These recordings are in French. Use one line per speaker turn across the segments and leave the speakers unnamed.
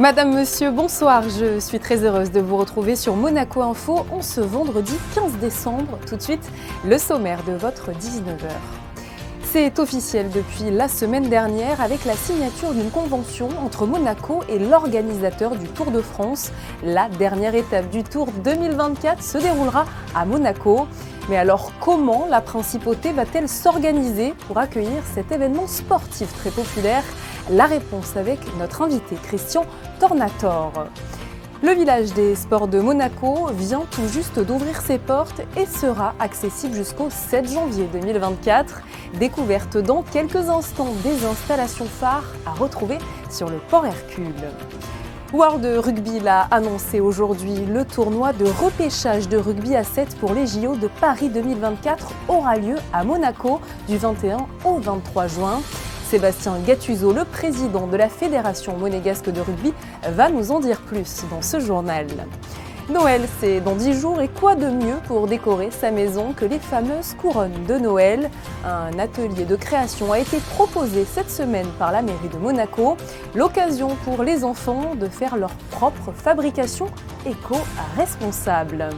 Madame, monsieur, bonsoir. Je suis très heureuse de vous retrouver sur Monaco Info en ce vendredi 15 décembre. Tout de suite, le sommaire de votre 19h. C'est officiel depuis la semaine dernière avec la signature d'une convention entre Monaco et l'organisateur du Tour de France. La dernière étape du Tour 2024 se déroulera à Monaco. Mais alors comment la principauté va-t-elle s'organiser pour accueillir cet événement sportif très populaire ? La réponse avec notre invité Christian Tornator. Le village des sports de Monaco vient tout juste d'ouvrir ses portes et sera accessible jusqu'au 7 janvier 2024. Découverte dans quelques instants des installations phares à retrouver sur le port Hercule. World Rugby l'a annoncé aujourd'hui. Le tournoi de repêchage de rugby à 7 pour les JO de Paris 2024 aura lieu à Monaco du 21 au 23 juin. Sébastien Gattuso, le président de la Fédération monégasque de rugby, va nous en dire plus dans ce journal. Noël, c'est dans 10 jours et quoi de mieux pour décorer sa maison que les fameuses couronnes de Noël. Un atelier de création a été proposé cette semaine par la mairie de Monaco. L'occasion pour les enfants de faire leur propre fabrication éco-responsable.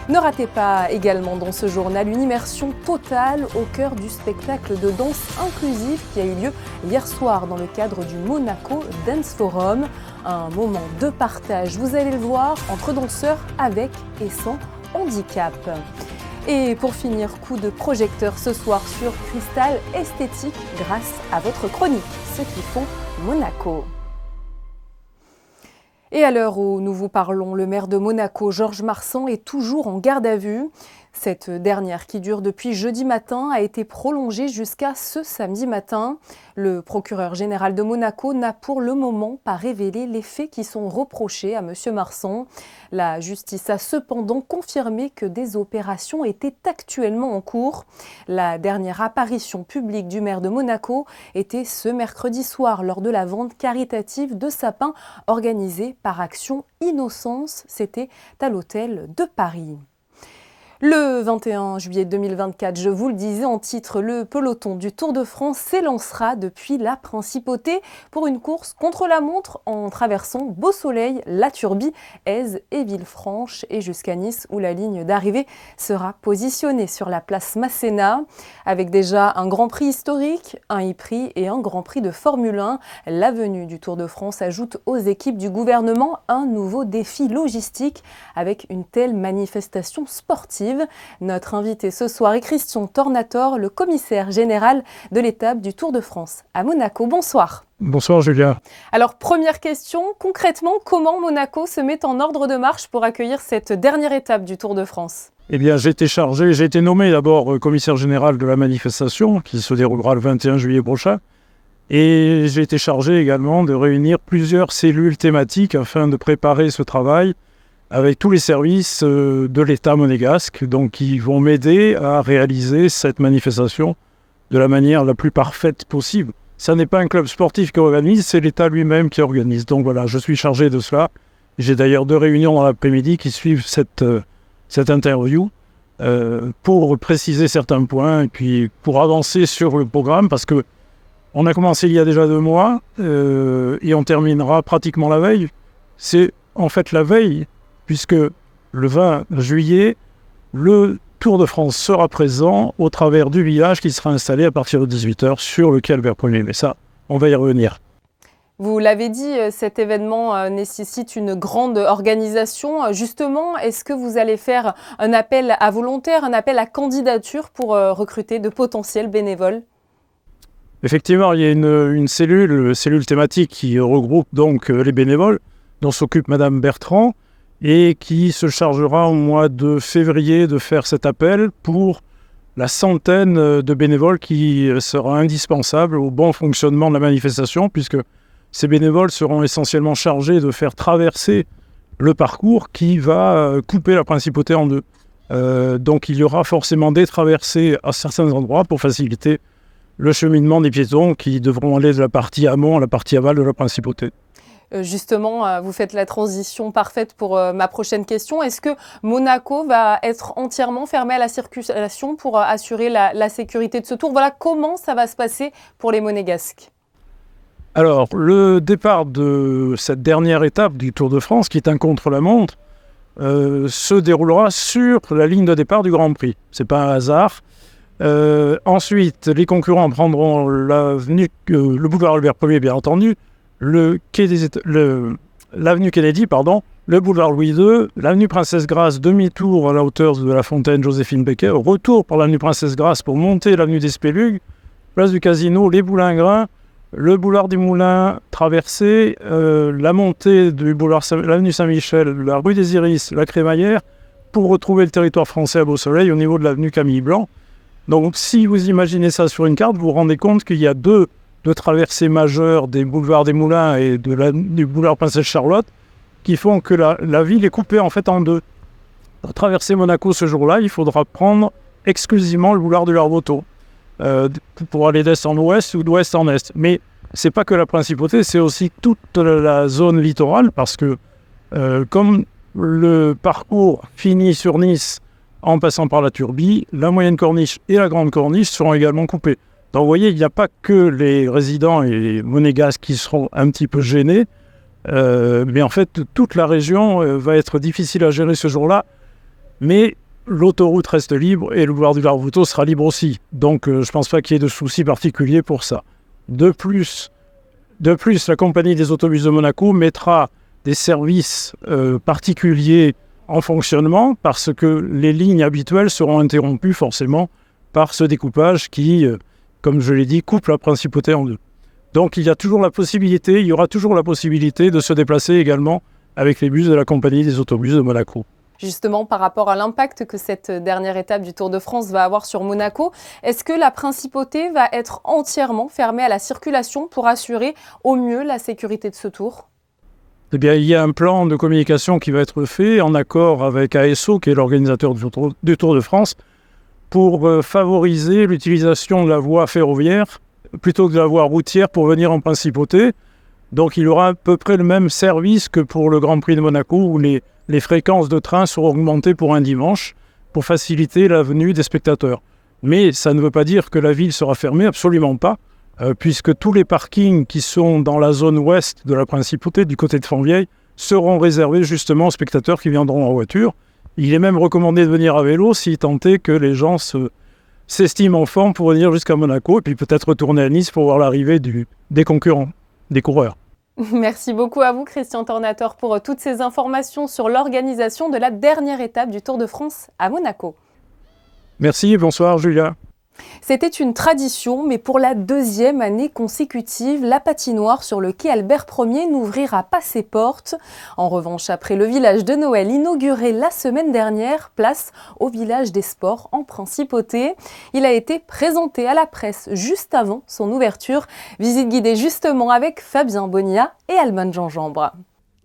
Ne ratez pas également dans ce journal une immersion totale au cœur du spectacle de danse inclusive qui a eu lieu hier soir dans le cadre du Monaco Dance Forum. Un moment de partage, vous allez le voir, entre danseurs avec et sans handicap. Et pour finir, coup de projecteur ce soir sur Cristal Esthétique grâce à votre chronique, ceux qui font Monaco. Et à l'heure où nous vous parlons, le maire de Monaco, Georges Marsan, est toujours en garde à vue. Cette dernière, qui dure depuis jeudi matin, a été prolongée jusqu'à ce samedi matin. Le procureur général de Monaco n'a pour le moment pas révélé les faits qui sont reprochés à M. Marsan. La justice a cependant confirmé que des opérations étaient actuellement en cours. La dernière apparition publique du maire de Monaco était ce mercredi soir lors de la vente caritative de sapins organisée par Action Innocence. C'était à l'hôtel de Paris. Le 21 juillet 2024, je vous le disais en titre, le peloton du Tour de France s'élancera depuis la Principauté pour une course contre la montre en traversant Beau-Soleil, La Turbie, Èze et Villefranche et jusqu'à Nice où la ligne d'arrivée sera positionnée sur la place Masséna. Avec déjà un Grand Prix historique, un e-prix et un Grand Prix de Formule 1, la venue du Tour de France ajoute aux équipes du gouvernement un nouveau défi logistique avec une telle manifestation sportive. Notre invité ce soir est Christian Tornator, le commissaire général de l'étape du Tour de France à Monaco. Bonsoir.
Bonsoir Julia.
Alors première question, concrètement, comment Monaco se met en ordre de marche pour accueillir cette dernière étape du Tour de France ?
Eh bien j'ai été nommé d'abord commissaire général de la manifestation qui se déroulera le 21 juillet prochain. Et j'ai été chargé également de réunir plusieurs cellules thématiques afin de préparer ce travail avec tous les services de l'État monégasque, donc qui vont m'aider à réaliser cette manifestation de la manière la plus parfaite possible. Ça n'est pas un club sportif qui organise, c'est l'État lui-même qui organise. Donc voilà, je suis chargé de cela. J'ai d'ailleurs 2 réunions dans l'après-midi qui suivent cette interview pour préciser certains points et puis pour avancer sur le programme parce que on a commencé il y a déjà 2 mois et on terminera pratiquement la veille. C'est en fait la veille puisque le 20 juillet, le Tour de France sera présent au travers du village qui sera installé à partir de 18h sur le calvaire premier. Mais ça, on va y revenir.
Vous l'avez dit, cet événement nécessite une grande organisation. Justement, est-ce que vous allez faire un appel à volontaires, un appel à candidature pour recruter de potentiels bénévoles ?
Effectivement, il y a une cellule thématique qui regroupe donc les bénévoles, dont s'occupe Madame Bertrand, et qui se chargera au mois de février de faire cet appel pour la centaine de bénévoles qui sera indispensable au bon fonctionnement de la manifestation, puisque ces bénévoles seront essentiellement chargés de faire traverser le parcours qui va couper la Principauté en 2. Donc il y aura forcément des traversées à certains endroits pour faciliter le cheminement des piétons qui devront aller de la partie amont à la partie aval de la Principauté.
Justement, vous faites la transition parfaite pour ma prochaine question. Est-ce que Monaco va être entièrement fermé à la circulation pour assurer la sécurité de ce tour ? Voilà, comment ça va se passer pour les Monégasques ?
Alors, le départ de cette dernière étape du Tour de France, qui est un contre-la-montre, se déroulera sur la ligne de départ du Grand Prix. C'est pas un hasard. Ensuite, les concurrents prendront l'avenue, le boulevard Albert Ier, bien entendu, l'avenue Kennedy, le boulevard Louis II, l'avenue Princesse Grace, demi-tour à la hauteur de la fontaine Joséphine Baker, retour par l'avenue Princesse Grace pour monter l'avenue des Spélugues, place du Casino, les Boulingrins, le boulevard du Moulin traversé, la montée du boulevard l'avenue Saint-Michel, la rue des Iris, la Crémaillère, pour retrouver le territoire français à Beau-Soleil au niveau de l'avenue Camille Blanc. Donc si vous imaginez ça sur une carte, vous vous rendez compte qu'il y a deux traversées majeures des boulevards des Moulins et du boulevard Princesse Charlotte qui font que la ville est coupée en fait en deux. Pour traverser Monaco ce jour-là, il faudra prendre exclusivement le boulevard de l'Arboteau pour aller d'est en ouest ou d'ouest en est. Mais c'est pas que la principauté, c'est aussi toute la zone littorale parce que comme le parcours finit sur Nice en passant par la Turbie, la moyenne corniche et la grande corniche seront également coupées. Donc vous voyez, il n'y a pas que les résidents et les monégasques qui seront un petit peu gênés, mais en fait, toute la région va être difficile à gérer ce jour-là, mais l'autoroute reste libre et le boulevard du Larvouteau sera libre aussi. Donc je ne pense pas qu'il y ait de soucis particuliers pour ça. De plus, la compagnie des autobus de Monaco mettra des services particuliers en fonctionnement parce que les lignes habituelles seront interrompues forcément par ce découpage qui, comme je l'ai dit, coupe la principauté en deux. Donc il y aura toujours la possibilité de se déplacer également avec les bus de la compagnie des autobus de Monaco.
Justement, par rapport à l'impact que cette dernière étape du Tour de France va avoir sur Monaco, est-ce que la principauté va être entièrement fermée à la circulation pour assurer au mieux la sécurité de ce tour ?
Eh bien, il y a un plan de communication qui va être fait en accord avec ASO, qui est l'organisateur du Tour de France, pour favoriser l'utilisation de la voie ferroviaire plutôt que de la voie routière pour venir en principauté. Donc il y aura à peu près le même service que pour le Grand Prix de Monaco, où les fréquences de train seront augmentées pour un dimanche pour faciliter la venue des spectateurs. Mais ça ne veut pas dire que la ville sera fermée, absolument pas. Puisque tous les parkings qui sont dans la zone ouest de la principauté, du côté de Fontvieille, seront réservés justement aux spectateurs qui viendront en voiture. Il est même recommandé de venir à vélo si tant est que les gens s'estiment en forme pour venir jusqu'à Monaco et puis peut-être retourner à Nice pour voir l'arrivée des concurrents, des coureurs.
Merci beaucoup à vous, Christian Tornator, pour toutes ces informations sur l'organisation de la dernière étape du Tour de France à Monaco.
Merci et bonsoir Julia.
C'était une tradition, mais pour la deuxième année consécutive, la patinoire sur le quai Albert Ier n'ouvrira pas ses portes. En revanche, après le village de Noël inauguré la semaine dernière, place au village des sports en Principauté. Il a été présenté à la presse juste avant son ouverture. Visite guidée justement avec Fabien Bonilla et Alban Gingembre.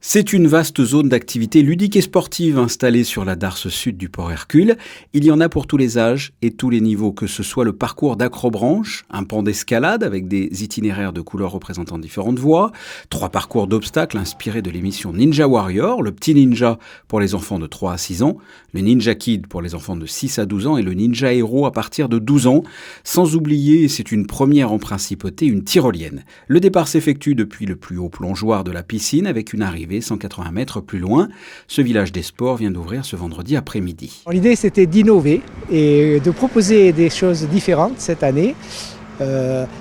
C'est une vaste zone d'activité ludique et sportive installée sur la darse sud du port Hercule. Il y en a pour tous les âges et tous les niveaux, que ce soit le parcours d'acrobranche, un pan d'escalade avec des itinéraires de couleurs représentant différentes voies, 3 parcours d'obstacles inspirés de l'émission Ninja Warrior, le petit ninja pour les enfants de 3 à 6 ans, le Ninja Kid pour les enfants de 6 à 12 ans et le Ninja Hero à partir de 12 ans. Sans oublier, et c'est une première en principauté, une tyrolienne. Le départ s'effectue depuis le plus haut plongeoir de la piscine avec une arrivée 180 mètres plus loin. Ce village des sports vient d'ouvrir ce vendredi après-midi.
L'idée, c'était d'innover et de proposer des choses différentes cette année.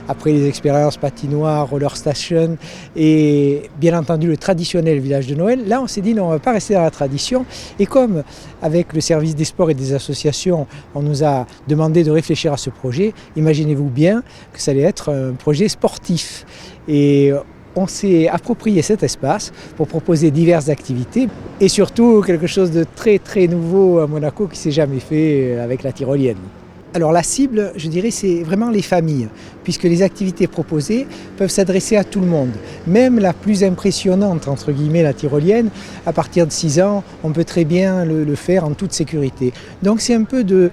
Après les expériences patinoires, roller station et bien entendu le traditionnel village de Noël, là on s'est dit non, on ne va pas rester dans la tradition. Et comme avec le service des sports et des associations, on nous a demandé de réfléchir à ce projet, imaginez-vous bien que ça allait être un projet sportif. Et on s'est approprié cet espace pour proposer diverses activités et surtout quelque chose de très très nouveau à Monaco qui ne s'est jamais fait avec la tyrolienne. Alors la cible, je dirais, c'est vraiment les familles, puisque les activités proposées peuvent s'adresser à tout le monde. Même la plus impressionnante, entre guillemets, la tyrolienne, à partir de 6 ans, on peut très bien le faire en toute sécurité. Donc c'est un peu de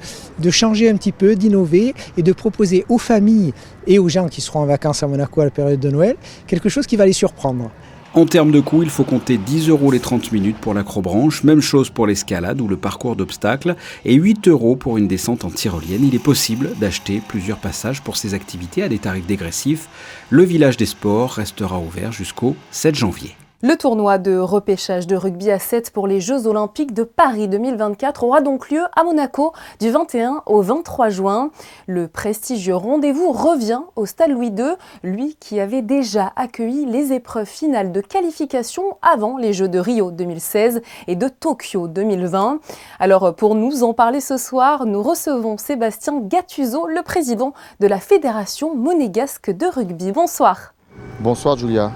changer un petit peu, d'innover et de proposer aux familles et aux gens qui seront en vacances à Monaco à la période de Noël, quelque chose qui va les surprendre.
En termes de coût, il faut compter 10 € les 30 minutes pour l'acrobranche, même chose pour l'escalade ou le parcours d'obstacles, et 8 € pour une descente en tyrolienne. Il est possible d'acheter plusieurs passages pour ces activités à des tarifs dégressifs. Le village des sports restera ouvert jusqu'au 7 janvier.
Le tournoi de repêchage de rugby à 7 pour les Jeux Olympiques de Paris 2024 aura donc lieu à Monaco du 21 au 23 juin. Le prestigieux rendez-vous revient au Stade Louis II, lui qui avait déjà accueilli les épreuves finales de qualification avant les Jeux de Rio 2016 et de Tokyo 2020. Alors pour nous en parler ce soir, nous recevons Sébastien Gattuso, le président de la Fédération monégasque de rugby. Bonsoir.
Bonsoir Julia.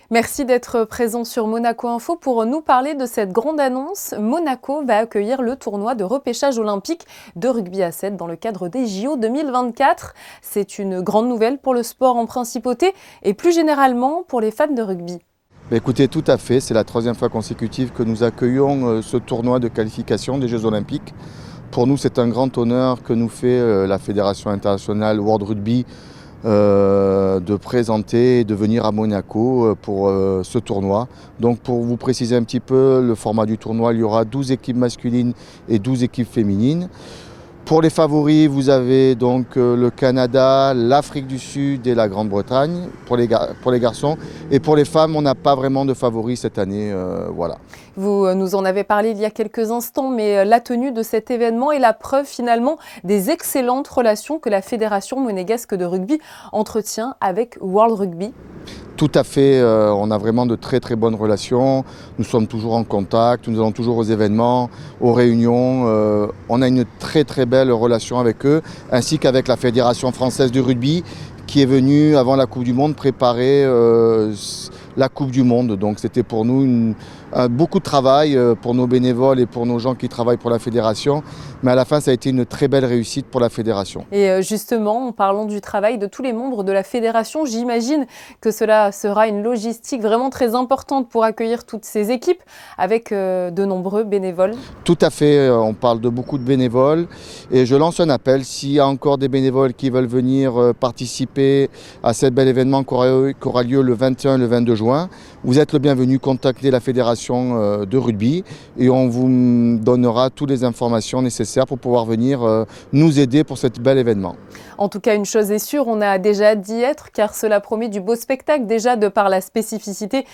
Merci d'être présent sur Monaco Info pour nous parler de cette grande annonce. Monaco va accueillir le tournoi de repêchage olympique de rugby à 7 dans le cadre des JO 2024. C'est une grande nouvelle pour le sport en principauté et plus généralement pour les fans de rugby.
Écoutez, tout à fait, c'est la 3e fois consécutive que nous accueillons ce tournoi de qualification des Jeux Olympiques. Pour nous, c'est un grand honneur que nous fait la Fédération internationale World Rugby de présenter et de venir à Monaco pour ce tournoi. Donc pour vous préciser un petit peu le format du tournoi, il y aura 12 équipes masculines et 12 équipes féminines. Pour les favoris, vous avez donc le Canada, l'Afrique du Sud et la Grande-Bretagne pour les garçons. Et pour les femmes, on n'a pas vraiment de favoris cette année. Voilà.
Vous nous en avez parlé il y a quelques instants, mais la tenue de cet événement est la preuve finalement des excellentes relations que la Fédération monégasque de rugby entretient avec World Rugby.
Tout à fait, on a vraiment de très très bonnes relations, nous sommes toujours en contact, nous allons toujours aux événements, aux réunions, on a une très très belle relation avec eux, ainsi qu'avec la Fédération française de rugby qui est venue avant la Coupe du Monde préparer la Coupe du Monde. Donc c'était pour nous beaucoup de travail pour nos bénévoles et pour nos gens qui travaillent pour la Fédération, mais à la fin ça a été une très belle réussite pour la Fédération.
Et justement, en parlant du travail de tous les membres de la Fédération, j'imagine que cela sera une logistique vraiment très importante pour accueillir toutes ces équipes avec de nombreux bénévoles.
Tout à fait, on parle de beaucoup de bénévoles et je lance un appel, s'il y a encore des bénévoles qui veulent venir participer à cet bel événement qui aura lieu le 21 et le 22 juin, vous êtes le bienvenu, contactez la Fédération de rugby et on vous donnera toutes les informations nécessaires pour pouvoir venir nous aider pour cet bel événement.
En tout cas, une chose est sûre, on a déjà hâte d'y être car cela promet du beau spectacle déjà de par la spécificité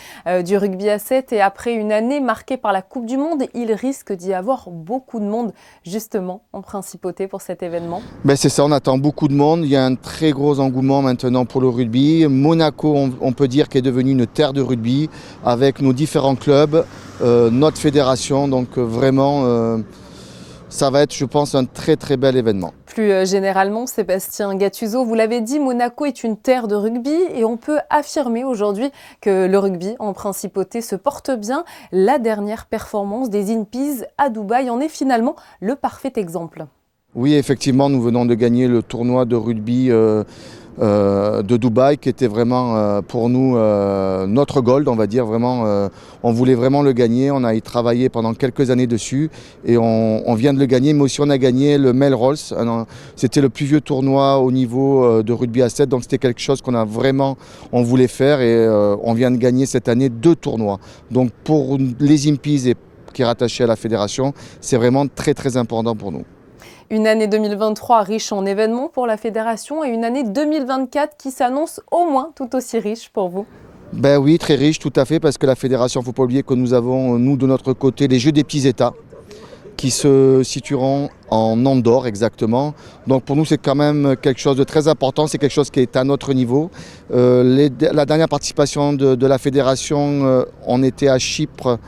du rugby à 7 et après une année marquée par la Coupe du Monde, il risque d'y avoir beaucoup de monde justement en principauté pour cet événement.
C'est ça, on attend beaucoup de monde, il y a un très gros engouement maintenant pour le rugby. Monaco, on peut dire qu'est devenu une terre de rugby avec nos différents clubs, notre fédération, donc vraiment ça va être, je pense, un très très bel événement.
Plus généralement, Sébastien Gattuso, vous l'avez dit, Monaco est une terre de rugby et on peut affirmer aujourd'hui que le rugby en principauté se porte bien. La dernière performance des INPIs à Dubaï en est finalement le parfait exemple.
Oui, effectivement, nous venons de gagner le tournoi de rugby de Dubaï qui était vraiment pour nous notre gold, on va dire vraiment. On voulait vraiment le gagner, on a y travaillé pendant quelques années dessus et on vient de le gagner, mais aussi on a gagné le Melrose. C'était le plus vieux tournoi au niveau de rugby à 7, donc c'était quelque chose on voulait faire et on vient de gagner cette année 2 tournois. Donc pour les INPIs qui est rattaché à la fédération, c'est vraiment très très important pour nous.
Une année 2023 riche en événements pour la Fédération et une année 2024 qui s'annonce au moins tout aussi riche pour vous.
Oui, très riche, tout à fait, parce que la Fédération, il ne faut pas oublier que nous avons, nous, de notre côté, les Jeux des petits États qui se situeront en Andorre exactement. Donc pour nous, c'est quand même quelque chose de très important, c'est quelque chose qui est à notre niveau. La dernière participation de la Fédération, on était à Chypre,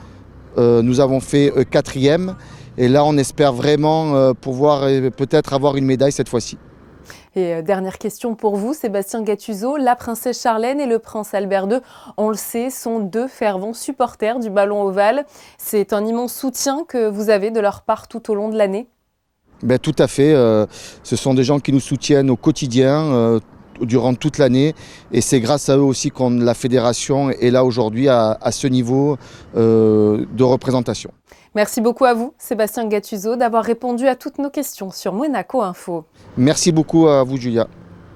nous avons fait 4e. Et là, on espère vraiment pouvoir peut-être avoir une médaille cette fois-ci.
Et dernière question pour vous, Sébastien Gattuso. La princesse Charlène et le prince Albert II, on le sait, sont 2 fervents supporters du ballon ovale. C'est un immense soutien que vous avez de leur part tout au long de l'année.
Tout à fait. Ce sont des gens qui nous soutiennent au quotidien. Durant toute l'année et c'est grâce à eux aussi que la fédération est là aujourd'hui à ce niveau de représentation.
Merci beaucoup à vous, Sébastien Gattuso, d'avoir répondu à toutes nos questions sur Monaco Info.
Merci beaucoup à vous, Julia,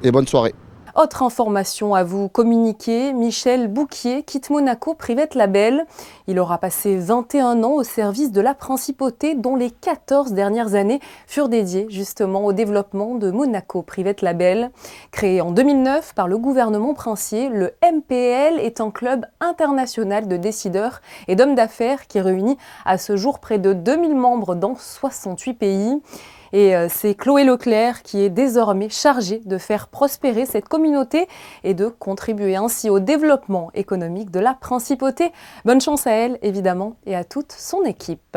et bonne soirée.
Autre information à vous communiquer, Michel Bouquier quitte Monaco Private Label. Il aura passé 21 ans au service de la principauté dont les 14 dernières années furent dédiées justement au développement de Monaco Private Label. Créé en 2009 par le gouvernement princier, le MPL est un club international de décideurs et d'hommes d'affaires qui réunit à ce jour près de 2000 membres dans 68 pays. Et c'est Chloé Leclerc qui est désormais chargée de faire prospérer cette communauté et de contribuer ainsi au développement économique de la principauté. Bonne chance à elle, évidemment, et à toute son équipe.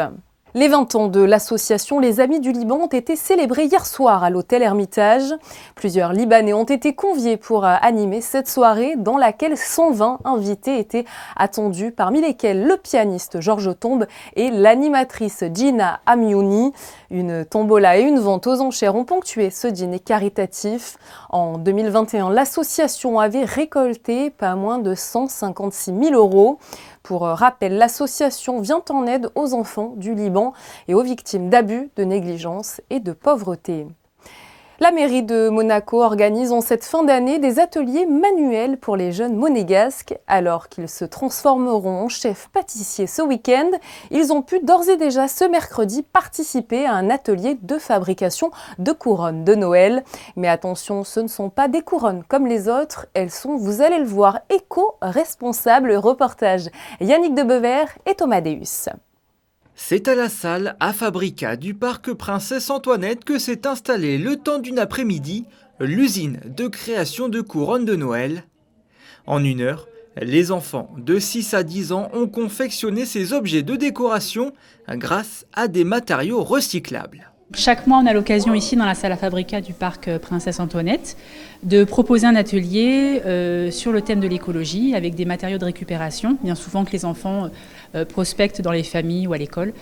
Les 20 ans de l'association Les Amis du Liban ont été célébrés hier soir à l'hôtel Hermitage. Plusieurs Libanais ont été conviés pour animer cette soirée dans laquelle 120 invités étaient attendus, parmi lesquels le pianiste Georges Tombe et l'animatrice Gina Amiouni. Une tombola et une vente aux enchères ont ponctué ce dîner caritatif. En 2021, l'association avait récolté pas moins de 156 000 €. Pour rappel, l'association vient en aide aux enfants du Liban et aux victimes d'abus, de négligence et de pauvreté. La mairie de Monaco organise en cette fin d'année des ateliers manuels pour les jeunes monégasques. Alors qu'ils se transformeront en chefs pâtissiers ce week-end, ils ont pu d'ores et déjà ce mercredi participer à un atelier de fabrication de couronnes de Noël. Mais attention, ce ne sont pas des couronnes comme les autres, elles sont, vous allez le voir, éco-responsables. Reportage Yannick Debever et Thomas Deus.
C'est à la salle à Fabrica du parc Princesse Antoinette que s'est installée le temps d'une après-midi l'usine de création de couronnes de Noël. En 1 heure, les enfants de 6 à 10 ans ont confectionné ces objets de décoration grâce à des matériaux recyclables.
Chaque mois, on a l'occasion ici dans la salle à Fabrica du parc Princesse Antoinette de proposer un atelier sur le thème de l'écologie avec des matériaux de récupération, bien souvent que les enfants prospectent dans les familles ou à l'école.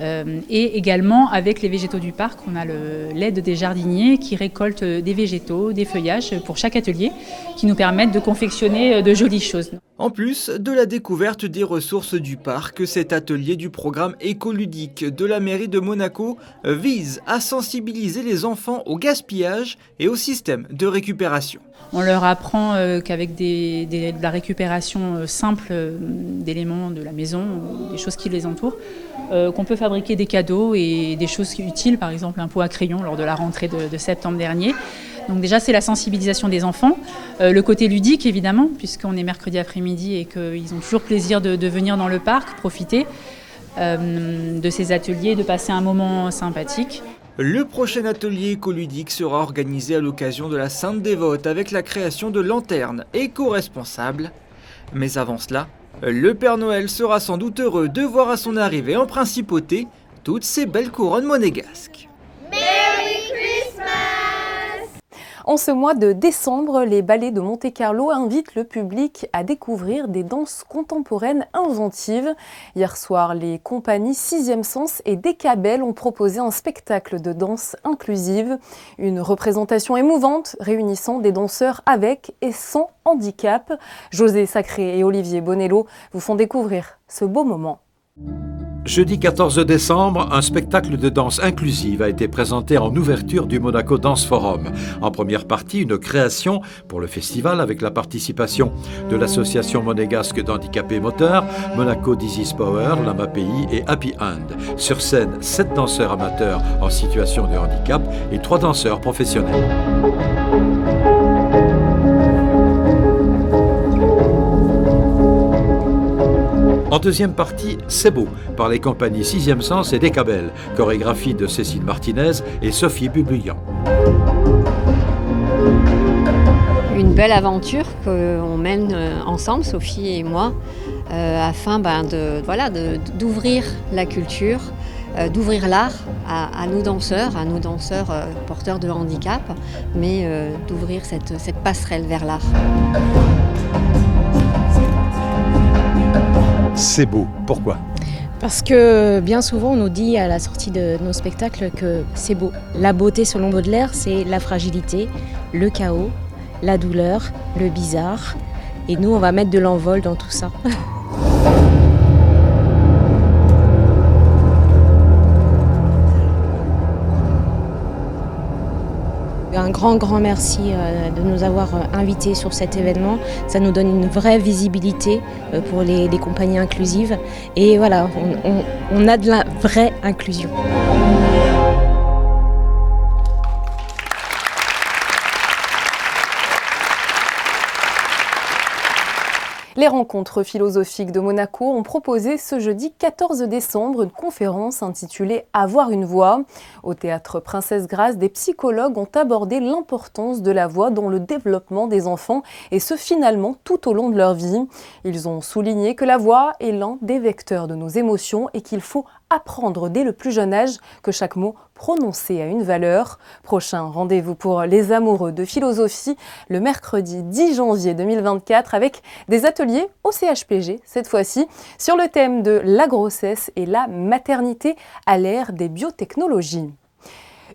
Et également avec les végétaux du parc, on a l'aide des jardiniers qui récoltent des végétaux, des feuillages pour chaque atelier qui nous permettent de confectionner de jolies choses.
En plus de la découverte des ressources du parc, cet atelier du programme écoludique de la mairie de Monaco vise à sensibiliser les enfants au gaspillage et au système de récupération.
On leur apprend qu'avec de la récupération simple d'éléments de la maison, des choses qui les entourent, qu'on peut fabriquer des cadeaux et des choses utiles, par exemple un pot à crayon lors de la rentrée de septembre dernier. Donc déjà, c'est la sensibilisation des enfants, le côté ludique évidemment, puisqu'on est mercredi après-midi et qu'ils ont toujours plaisir de venir dans le parc, profiter de ces ateliers, de passer un moment sympathique.
Le prochain atelier écoludique sera organisé à l'occasion de la Sainte Dévote avec la création de lanternes éco-responsables. Mais avant cela, le Père Noël sera sans doute heureux de voir à son arrivée en principauté toutes ces belles couronnes monégasques.
Merry Christmas! En ce mois de décembre, les ballets de Monte-Carlo invitent le public à découvrir des danses contemporaines inventives. Hier soir, les compagnies 6e Sens et Décabel ont proposé un spectacle de danse inclusive. Une représentation émouvante réunissant des danseurs avec et sans handicap. José Sacré et Olivier Bonello vous font découvrir ce beau moment.
Jeudi 14 décembre, un spectacle de danse inclusive a été présenté en ouverture du Monaco Dance Forum. En première partie, une création pour le festival avec la participation de l'association monégasque d'handicapés moteurs, Monaco Disease Power, l'AMAPI et Happy Hand. Sur scène, 7 danseurs amateurs en situation de handicap et 3 danseurs professionnels. En deuxième partie, C'est beau, par les compagnies 6e Sens et Décabel, chorégraphie de Cécile Martinez et Sophie Bublian.
Une belle aventure qu'on mène ensemble, Sophie et moi, afin d'ouvrir la culture, d'ouvrir l'art à nos danseurs porteurs de handicap, mais d'ouvrir cette passerelle vers l'art.
C'est beau, pourquoi ?
Parce que bien souvent on nous dit à la sortie de nos spectacles que c'est beau. La beauté selon Baudelaire, c'est la fragilité, le chaos, la douleur, le bizarre. Et nous on va mettre de l'envol dans tout ça. Un grand merci de nous avoir invités sur cet événement. Ça nous donne une vraie visibilité pour les compagnies inclusives. Et voilà, on a de la vraie inclusion.
Les rencontres philosophiques de Monaco ont proposé ce jeudi 14 décembre une conférence intitulée « Avoir une voix ». Au théâtre Princesse Grâce, des psychologues ont abordé l'importance de la voix dans le développement des enfants et ce finalement tout au long de leur vie. Ils ont souligné que la voix est l'un des vecteurs de nos émotions et qu'il faut apprendre dès le plus jeune âge que chaque mot prononcé a une valeur. Prochain rendez-vous pour les amoureux de philosophie le mercredi 10 janvier 2024 avec des ateliers au CHPG, cette fois-ci, sur le thème de la grossesse et la maternité à l'ère des biotechnologies.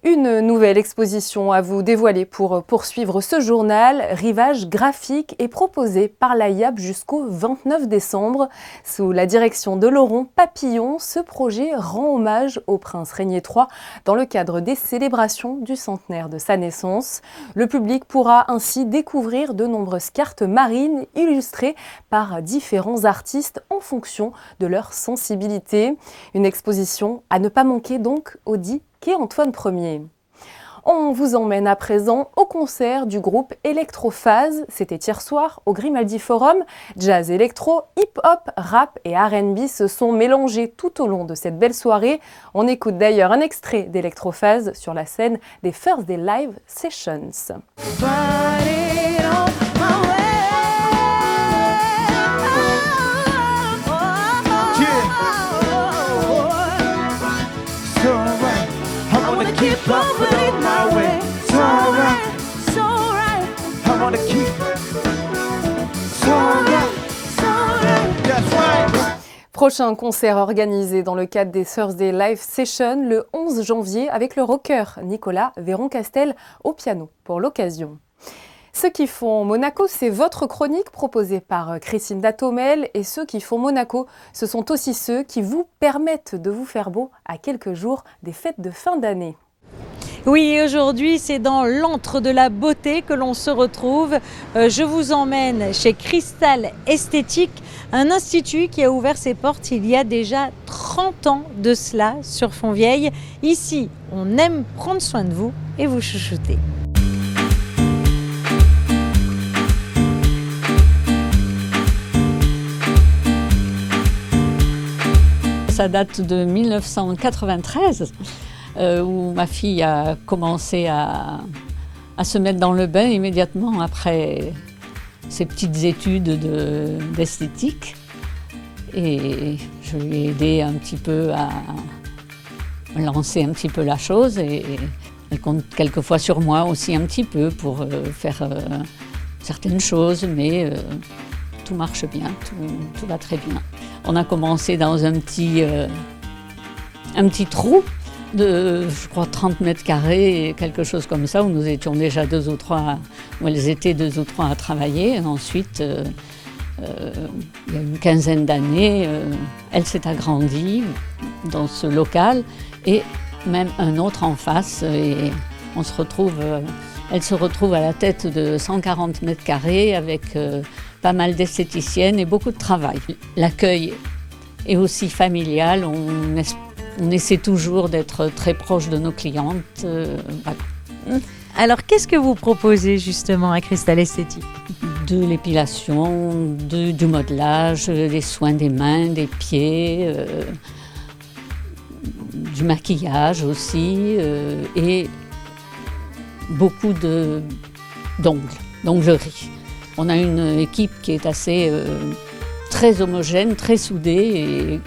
Une nouvelle exposition à vous dévoiler pour poursuivre ce journal. Rivage graphique est proposé par l'AIAB jusqu'au 29 décembre. Sous la direction de Laurent Papillon, ce projet rend hommage au prince Régnier III dans le cadre des célébrations du centenaire de sa naissance. Le public pourra ainsi découvrir de nombreuses cartes marines illustrées par différents artistes en fonction de leur sensibilité. Une exposition à ne pas manquer donc au 10 quai Antoine Ier. On vous emmène à présent au concert du groupe Electrophase. C'était hier soir au Grimaldi Forum. Jazz électro, hip-hop, rap et R&B se sont mélangés tout au long de cette belle soirée. On écoute d'ailleurs un extrait d'Electrophase sur la scène des First Day Live Sessions. Prochain concert organisé dans le cadre des Thursday Live Sessions le 11 janvier avec le rocker Nicolas Véron-Castel au piano pour l'occasion. Ceux qui font Monaco, c'est votre chronique proposée par Christine Datomel. Et ceux qui font Monaco, ce sont aussi ceux qui vous permettent de vous faire beau à quelques jours des fêtes de fin d'année.
Oui, aujourd'hui, c'est dans l'antre de la beauté que l'on se retrouve. Je vous emmène chez Cristal Esthétique, un institut qui a ouvert ses portes il y a déjà 30 ans de cela sur Fontvieille. Ici, on aime prendre soin de vous et vous chouchouter. Ça date de 1993. Où ma fille a commencé à se mettre dans le bain immédiatement après ses petites études d'esthétique. Et je lui ai aidé un petit peu à lancer un petit peu la chose et elle compte quelquefois sur moi aussi un petit peu pour faire certaines choses, mais tout marche bien, tout va très bien. On a commencé dans un petit trou de, je crois, 30 mètres carrés, quelque chose comme ça, où nous étions déjà deux ou trois à travailler. Et ensuite, il y a une quinzaine d'années, elle s'est agrandie dans ce local et même un autre en face. Et elle se retrouve à la tête de 140 mètres carrés avec pas mal d'esthéticiennes et beaucoup de travail. L'accueil est aussi familial. On essaie toujours d'être très proche de nos clientes. Voilà. Alors, qu'est-ce que vous proposez justement à Cristal Esthétique ?
De l'épilation, du modelage, des soins des mains, des pieds, du maquillage aussi, et beaucoup d'onglerie. On a une équipe qui est assez très homogène, très soudée,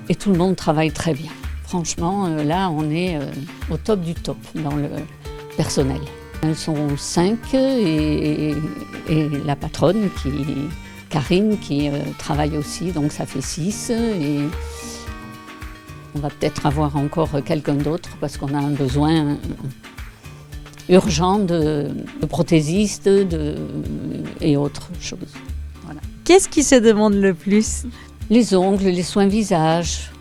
et tout le monde travaille très bien. Franchement, là, on est au top du top dans le personnel. Elles sont 5 et la patronne, Karine, qui travaille aussi, donc ça fait 6. Et on va peut-être avoir encore quelqu'un d'autre parce qu'on a un besoin urgent de prothésistes et autres choses. Voilà.
Qu'est-ce qui se demande le plus ?
Les ongles, les soins visage.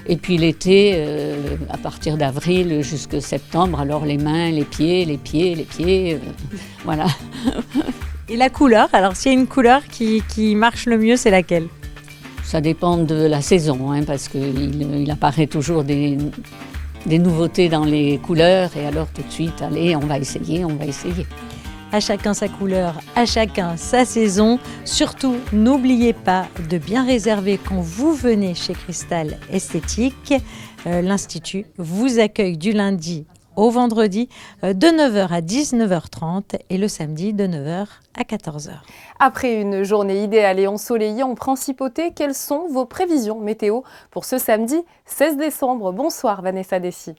Et puis l'été, à partir d'avril jusqu'à septembre, alors les mains, les pieds, voilà.
Et la couleur, alors s'il y a une couleur qui marche le mieux, c'est laquelle?
Ça dépend de la saison, hein, parce qu'il apparaît toujours des nouveautés dans les couleurs, et alors tout de suite, allez, on va essayer.
À chacun sa couleur, à chacun sa saison. Surtout, n'oubliez pas de bien réserver quand vous venez chez Cristal Esthétique. L'Institut vous accueille du lundi au vendredi de 9h à 19h30 et le samedi de 9h à 14h.
Après une journée idéale et ensoleillée en Principauté, quelles sont vos prévisions météo pour ce samedi 16 décembre? Bonsoir Vanessa Dessy.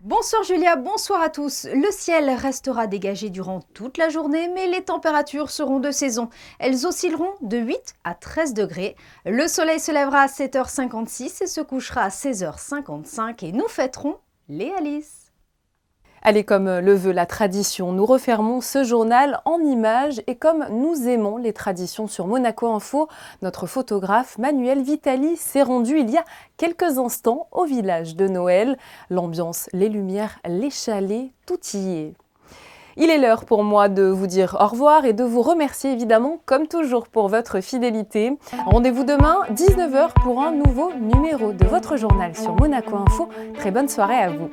Bonsoir Julia, bonsoir à tous. Le ciel restera dégagé durant toute la journée, mais les températures seront de saison. Elles oscilleront de 8 à 13 degrés. Le soleil se lèvera à 7h56 et se couchera à 16h55 et nous fêterons les Alice.
Allez, comme le veut la tradition, nous refermons ce journal en images et comme nous aimons les traditions sur Monaco Info, notre photographe Manuel Vitali s'est rendu il y a quelques instants au village de Noël. L'ambiance, les lumières, les chalets, tout y est. Il est l'heure pour moi de vous dire au revoir et de vous remercier évidemment comme toujours pour votre fidélité. Rendez-vous demain 19h pour un nouveau numéro de votre journal sur Monaco Info. Très bonne soirée à vous.